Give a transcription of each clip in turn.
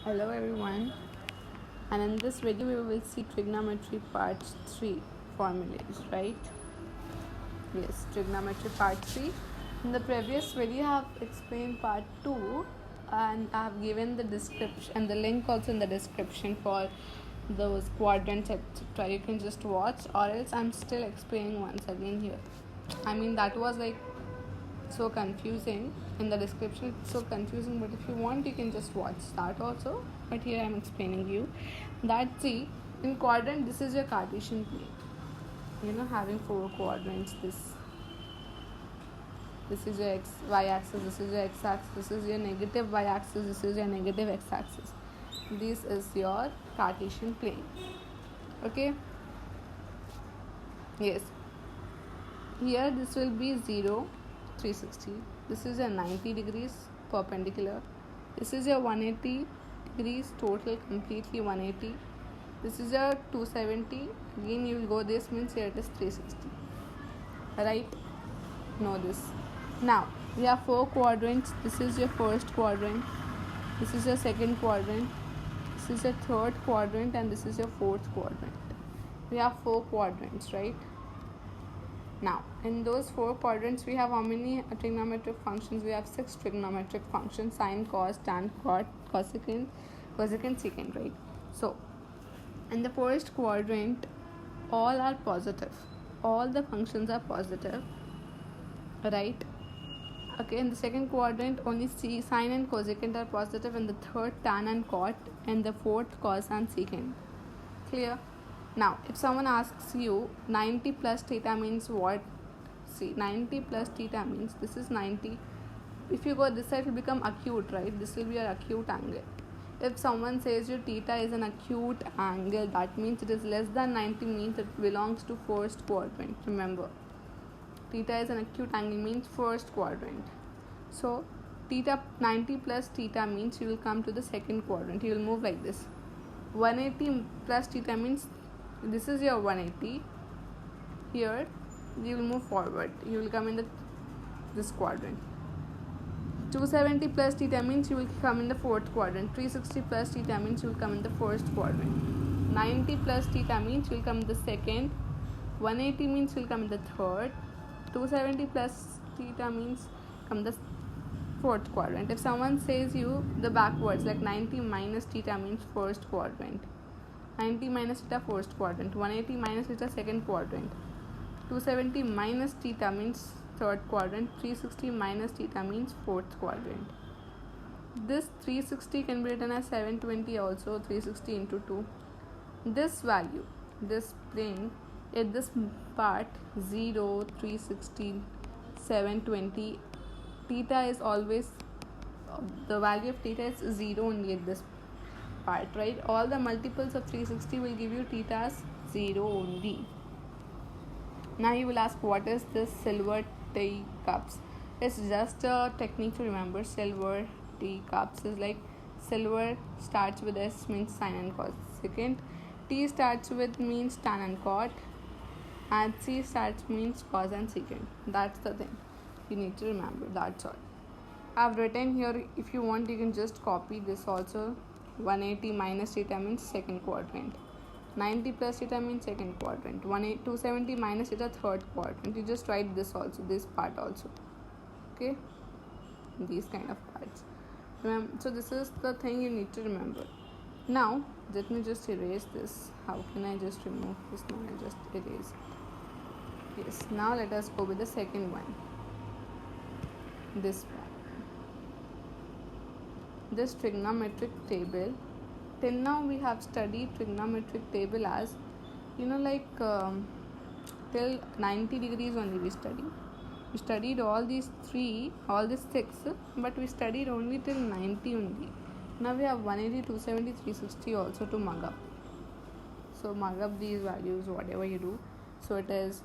Hello everyone, and in this video we will see trigonometry part 3 formulas, right? Yes, trigonometry part 3. In the previous video I have explained part 2, and I have given the description and the link also in the description for those quadrants, etc. You can just watch, or else I'm still explaining once again here. That was like so confusing in the description, it's so confusing, but if you want you can just watch that also, but here I'm explaining you that. See, in quadrant, this is your Cartesian plane, having four quadrants. This is your y axis, this is your x axis, this is your negative y axis, this is your negative x axis. This is your Cartesian plane. Okay, yes, here this will be 0, 360. This is a 90 degrees perpendicular. This is your 180 degrees total, completely 180. This is your 270. Again you will go, this means here it is 360. Right? Know this. Now we have four quadrants. This is your first quadrant. This is your second quadrant. This is your third quadrant, and this is your fourth quadrant. We have four quadrants, right? Now, in those four quadrants, we have how many trigonometric functions? We have 6 trigonometric functions: sine, cos, tan, cot, cosecant, secant, right? So, in the first quadrant, all are positive. All the functions are positive, right? Okay, in the second quadrant, only sine and cosecant are positive, and the third, tan and cot, and the fourth, cos and secant. Clear? Now, if someone asks you 90 plus theta means what? See, 90 plus theta means this is 90. If you go this side, it will become acute, right? This will be your acute angle. If someone says your theta is an acute angle, that means it is less than 90, means it belongs to first quadrant. Remember, theta is an acute angle means first quadrant. So, theta 90 plus theta means you will come to the second quadrant. You will move like this. 180 plus theta means this is your 180. Here you will move forward, you will come in this quadrant. 270 plus theta means you will come in the fourth quadrant. 360 plus theta means you will come in the first quadrant. 90 plus theta means you will come in the second. 180 means you will come in the third. 270 plus theta means come the fourth quadrant. If someone says you the backwards, like 90 minus theta means first quadrant, 90 minus theta first quadrant, 180 minus theta second quadrant, 270 minus theta means third quadrant, 360 minus theta means fourth quadrant. This 360 can be written as 720 also, 360 into 2. This value, this plane, at this part 0, 360, 720, theta is always, the value of theta is 0 only at this part, right? All the multiples of 360 will give you theta as 0 only. Now you will ask, what is this silver tea cups? It's just a technique to remember. Silver tea cups is like silver starts with S means sine and cos secant, T starts with means tan and cot, and C starts means cos and secant. That's the thing you need to remember. That's all I've written here. If you want, you can just copy this also. 180 minus theta means second quadrant. 90 plus theta means second quadrant. 270 minus theta third quadrant. You just write this also, this part also. Okay, these kind of parts. So this is the thing you need to remember. Now let me just erase this. How can I just remove this? Now I'll just erase it. Yes, now let us go with the second one. This one. This trigonometric table. Till now we have studied trigonometric table as till 90 degrees only we studied all these 6, but we studied only till 90 only. Now we have 180, 270, 360 also to mug up. So mug up these values whatever you do. So it is,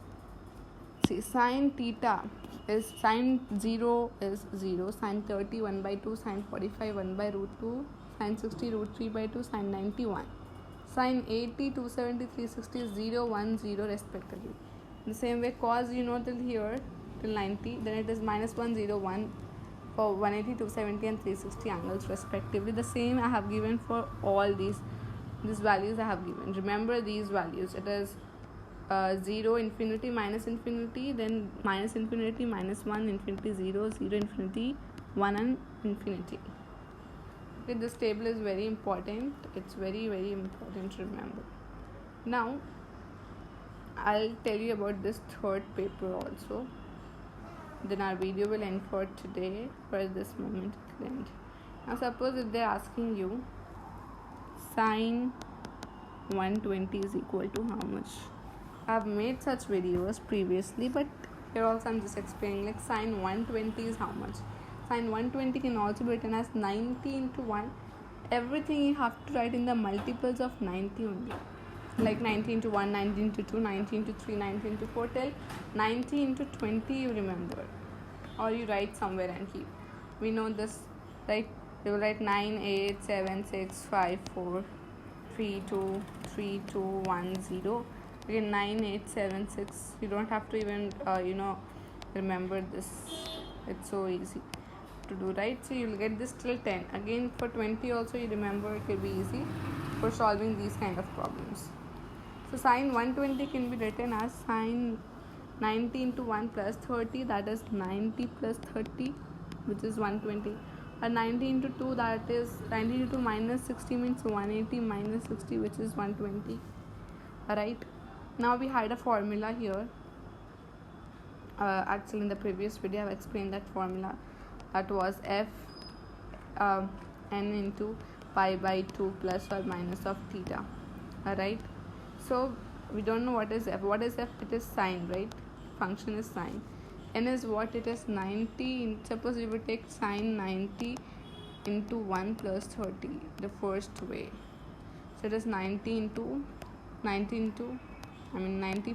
see, sine theta is sine 0 is 0, sine 30 1 by 2, sine 45 1 by root 2, sine 60 root 3 by 2, sine 91, sine 80, 270, 360 is 0, 1, 0 respectively. In the same way, cos till here till 90, then it is minus 1, 0, 1, for 180, 270 and 360 angles respectively. The same I have given for all these values I have given. Remember these values. It is 0, infinity, minus infinity, then minus infinity, minus 1, infinity, 0, 0, infinity, 1 and infinity. Okay, this table is very important. It's very, very important to remember. Now I'll tell you about this third paper also. Then our video will end for today. For this moment it will end. Now suppose if they're asking you sine 120 is equal to how much? I've made such videos previously, but here also I'm just explaining, like sine 120 is how much. Sine 120 can also be written as 90 into 1. Everything you have to write in the multiples of 90 only. Like 90 into 1, 90 into 2, 90 into 3, 90 into 4 till 90 into 20 you remember. Or you write somewhere and keep. We know this, right? You will write 9, 8, 7, 6, 5, 4, 3, 2, 3, 2, 1, 0. Again 9, 8, 7, 6. You don't have to even remember this. It's so easy to do, right? So you'll get this till 10. Again for 20 also you remember, it will be easy for solving these kind of problems. So sine 120 can be written as sine 90 into 1 plus 30, that is 90 plus 30, which is 120. And 90 into 2, that is 90 into 2 minus 60 means 180 minus 60, which is 120. Alright. Now we had a formula here. Actually in the previous video I've explained that formula. That was f n into pi by 2 plus or minus of theta. Alright. So we don't know what is f. What is f? It is sine, right? Function is sine. N is what? It is 90. Suppose we would take sine 90 into 1 plus 30, the first way. So it is 90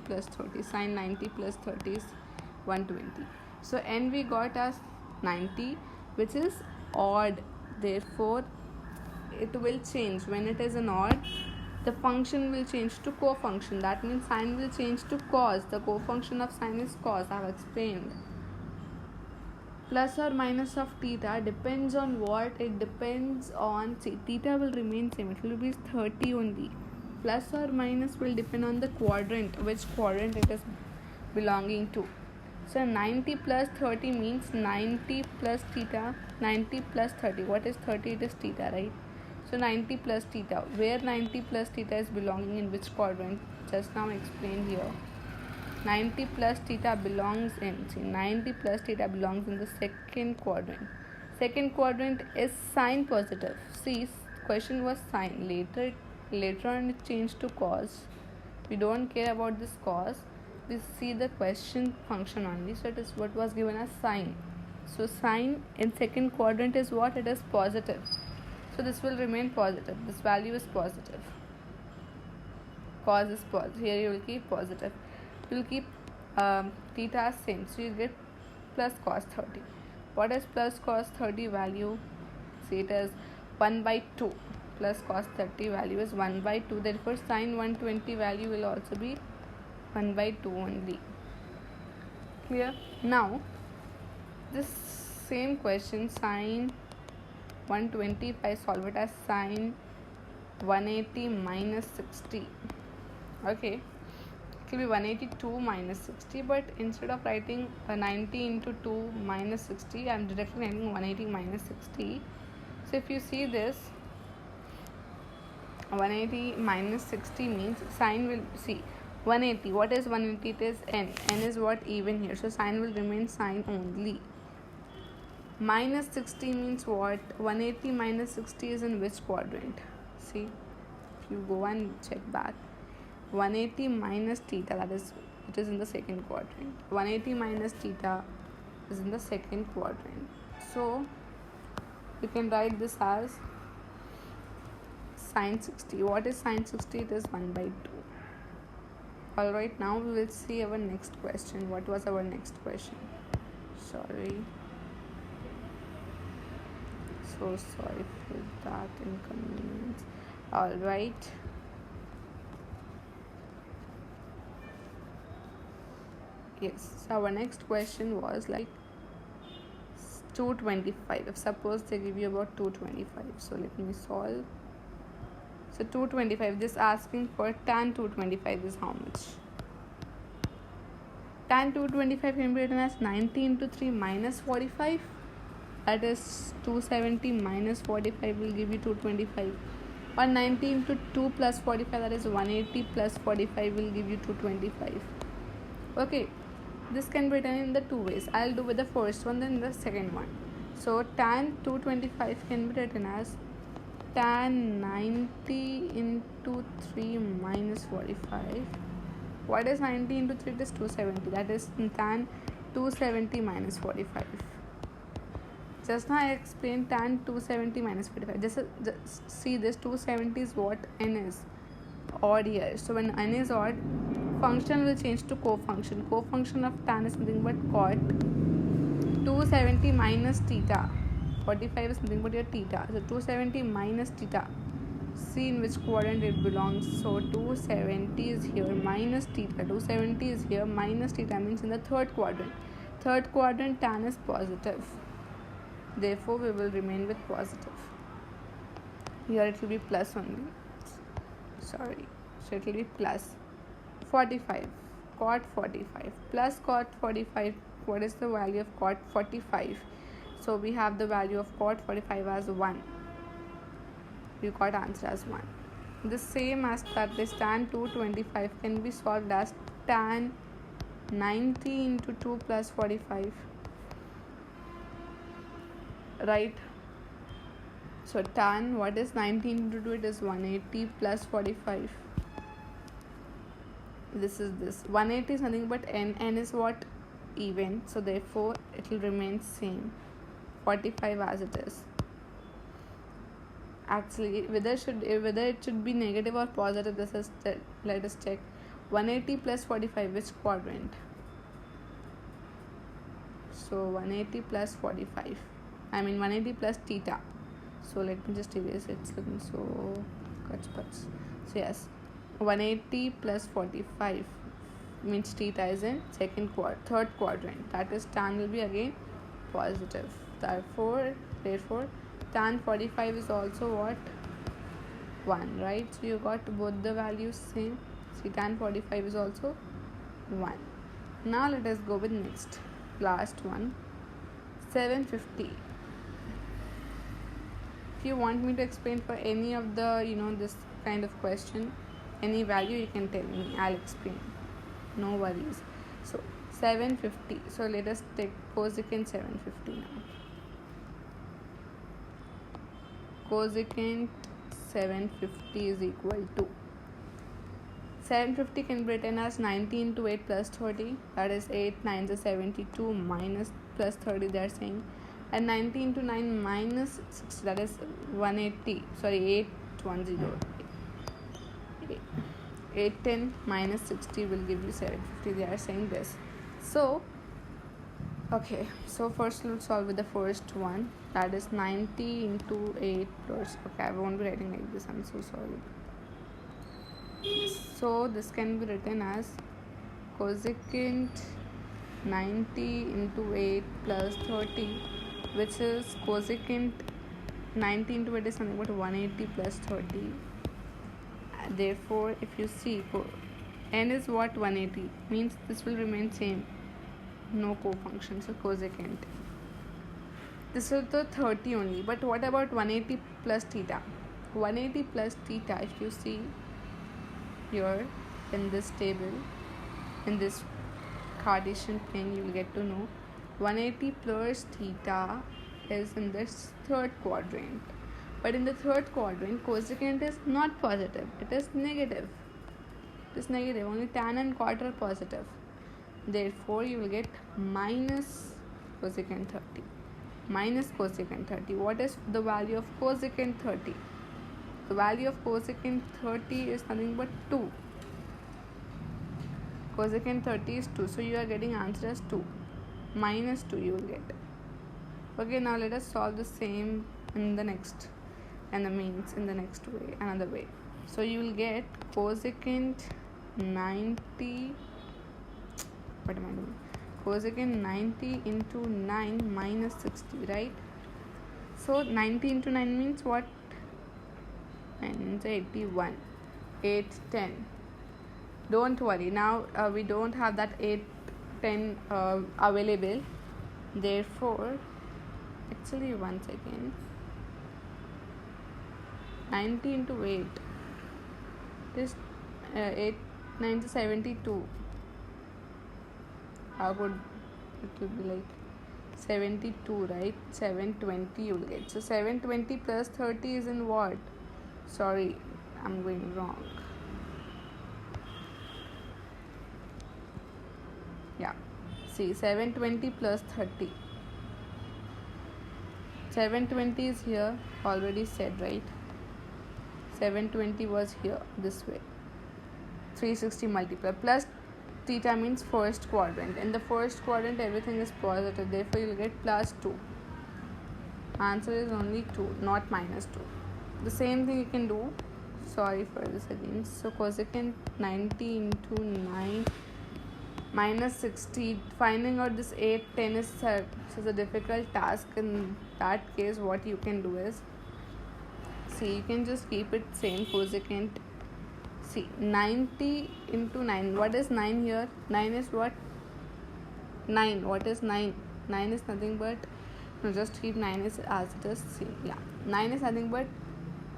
plus 30. Sine 90 plus 30 is 120. So n we got as 90, which is odd. Therefore it will change. When it is an odd, the function will change to cofunction. That means sine will change to cos. The cofunction of sine is cos. I have explained. Plus or minus of theta depends on what? It depends on, see, theta will remain same. It will be 30 only. Plus or minus will depend on the quadrant, which quadrant it is belonging to. So 90 plus 30 means 90 plus theta, 90 plus 30. What is 30? It is theta, right? So 90 plus theta. Where 90 plus theta is belonging in which quadrant? Just now explained here. 90 plus theta belongs in, see, 90 plus theta belongs in the second quadrant. Second quadrant is sine positive. See, question was sine. Later on it changed to cos. We don't care about this cos. We see the question function only. So it is what was given as sine. So sine in second quadrant is what? It is positive. So this will remain positive. This value is positive. Cos is positive. Here you will keep positive. You will keep theta as same. So you get plus cos 30. What is plus cos 30 value? See, it is 1 by 2. Plus cos 30 value is 1 by 2. Therefore sine 120 value will also be 1 by 2 only. Clear? Now this same question, sine 120, if I solve it as sine 180 minus 60. Okay, it will be 182 minus 60, but instead of writing 90 into 2 minus 60, I am directly writing 180 minus 60. So if you see this, 180 minus 60 means sine will, see, 180. What is 180? It is n. N is what? Even here. So sine will remain sine only. Minus 60 means what? 180 minus 60 is in which quadrant? See, if you go and check back, 180 minus theta, that is, it is in the second quadrant. 180 minus theta is in the second quadrant. So you can write this as sine 60. What is sine 60? It is 1 by 2. Alright, now we will see our next question. What was our next question? Sorry. So sorry for that inconvenience. Alright. Yes, so our next question was like 225. If suppose they give you about 225, so let me solve. So 225, this asking for tan 225 is how much? Tan 225 can be written as 90 into 3 minus 45. That is 270 minus 45 will give you 225. Or 90 into 2 plus 45, that is 180 plus 45 will give you 225. Okay, this can be written in the two ways. I'll do with the first one, then the second one. So tan 225 can be written as tan 90 into 3 minus 45. What is 90 into 3? It is 270. That is tan 270 minus 45. Just now I explained tan 270 minus 45. Just see this 270 is what n is. Odd here. So when n is odd, function will change to cofunction. Cofunction of tan is nothing but cot 270 minus theta. 45 is nothing but your theta. So 270 minus theta. See in which quadrant it belongs. So 270 is here minus theta. 270 is here minus theta means in the third quadrant. Third quadrant tan is positive. Therefore we will remain with positive. Here it will be plus only. Sorry. So it will be plus 45. Cot 45 plus cot 45. What is the value of cot 45? So we have the value of cot 45 as 1. You got answer as 1. The same as that, this tan 225 can be solved as tan 90 into 2 plus 45. Right? So tan, what is 19 into 2? It is 180 plus 45. This is this. 180 is nothing but n. N is what? Even. So therefore it will remain same. 45 as it is. Actually, whether it should be negative or positive, this is let us check. 180 plus 45, which quadrant? So 180 plus 45. 180 plus theta. So let me just erase it. So cuts. So yes, 180 plus 45 means theta is in third quadrant. That is tan will be again positive. Therefore tan 45 is also what? 1, right? So you got both the values same. See, tan 45 is also 1. Now let us go with next, last one, 750. If you want me to explain for any of the this kind of question, any value, you can tell me, I'll explain, no worries. So 750, so let us take cosecant 750 now. Cosecant 750 is equal to 750 can be written as 90 into 8 plus 30, that is 8 9 is 72 minus plus 30 they are saying, and 90 into 9 minus 60, that is 180, sorry 810 minus 60 will give you 750, they are saying this. So okay, so first let's solve with the first one, that is 90 into 8 plus, okay, I won't be writing like this, I'm so sorry. So this can be written as cosecant 90 into 8 plus 30, which is cosecant 90 into 8 is something but 180 plus 30. Therefore if you see n is what? 180, means this will remain same, no cofunction, so cosecant. This is the 30 only, but what about 180 plus theta? 180 plus theta, if you see here in this table, in this Cartesian plane, you will get to know 180 plus theta is in this third quadrant. But in the third quadrant, cosecant is not positive, it is negative. It is negative, only tan and cot are positive. Therefore, you will get minus cosecant 30. Minus cosecant 30. What is the value of cosecant 30? The value of cosecant 30 is nothing but 2. Cosecant 30 is 2. So you are getting answer as 2. Minus 2 you will get. Okay, now let us solve the same in the next way, another way. So you will get cosecant 90. What am I doing? cosecant 90 into 9 minus 60, right? So 90 into 9 means what? 9 means 81. 8, 10. Don't worry, now we don't have that 8, 10 available. Therefore, actually one second. 90 into 8 is 8, 9 to 72. How would it will be like 72, right? 720 you will get. So 720 plus 30 is in what? Sorry, I'm going wrong. Yeah, see, 720 plus 30. 720 is here, already said, right? 720 was here, this way. 360 multiply plus theta means first quadrant. In the first quadrant, everything is positive. Therefore, you will get plus 2. Answer is only 2, not minus 2. The same thing you can do. Sorry for this again. So, cosecant 90 into 9 minus 60. Finding out this 8, 10 is such a difficult task. In that case, what you can do is, see, you can just keep it same cosecant. See, 90 into 9. What is 9 here? 9 is what? 9. What is 9? 9 is nothing but, no, just keep 9 is as it is. See, yeah, 9 is nothing but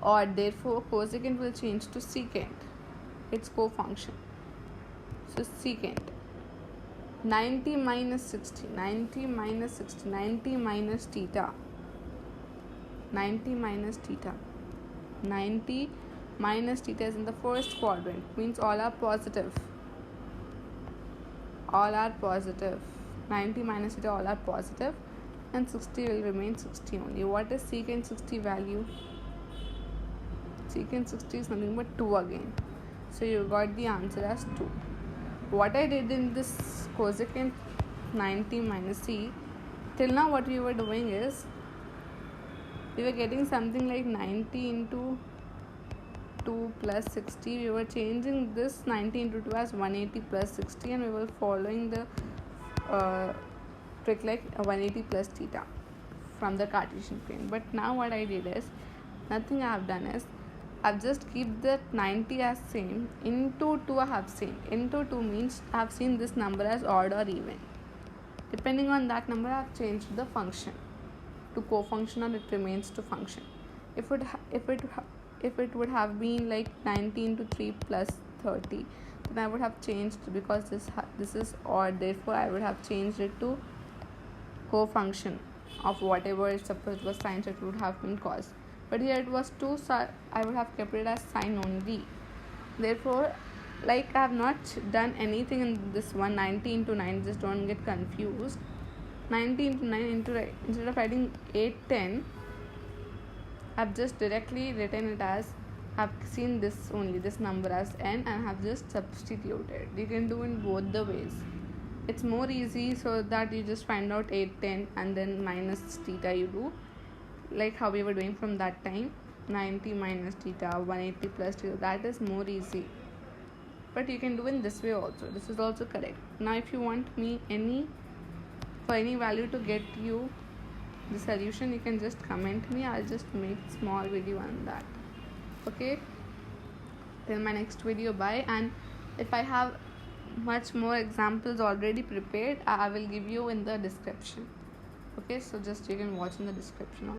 odd. Therefore, cosecant will change to secant. Its co-function. So, secant. 90 minus 60. 90 minus 60. 90 minus theta. 90 minus theta. 90 minus theta is in the first quadrant, means all are positive. All are positive. 90 minus theta, all are positive, and 60 will remain 60 only. What is secant 60 value? Secant 60 is nothing but 2 again. So you got the answer as 2. What I did in this cosecant 90 minus c, till now what we were doing is, we were getting something like 90 into 2 plus 60. We were changing this 90 into 2 as 180 plus 60, and we were following the trick like 180 plus theta from the Cartesian plane. But now what I did is, nothing I have done is, I've just keep the 90 as same. Into 2 I have seen. Into 2 means I have seen this number as odd or even. Depending on that number, I have changed the function to co-function, or it remains to function. If it would have been like 90 into 3 plus 30, then I would have changed, because this is odd. Therefore, I would have changed it to co-function of whatever. Suppose it was sine, so it would have been cos. But here it was 2, so I would have kept it as sine only. Therefore, like I have not done anything in this one. 90 into 9, just don't get confused. 90 into 9 into, instead of writing 8, 10, I've just directly written it as, I've seen this only, this number as n, and have just substituted. You can do in both the ways. It's more easy, so that you just find out 8, 10 and then minus theta you do, like how we were doing from that time. 90 minus theta, 180 plus theta, that is more easy. But you can do in this way also. This is also correct. Now if you want me for any value to get you the solution, you can just comment me. I'll just make small video on that. Okay, till my next video, bye. And if I have much more examples already prepared, I will give you in the description. Okay, so just you can watch in the description.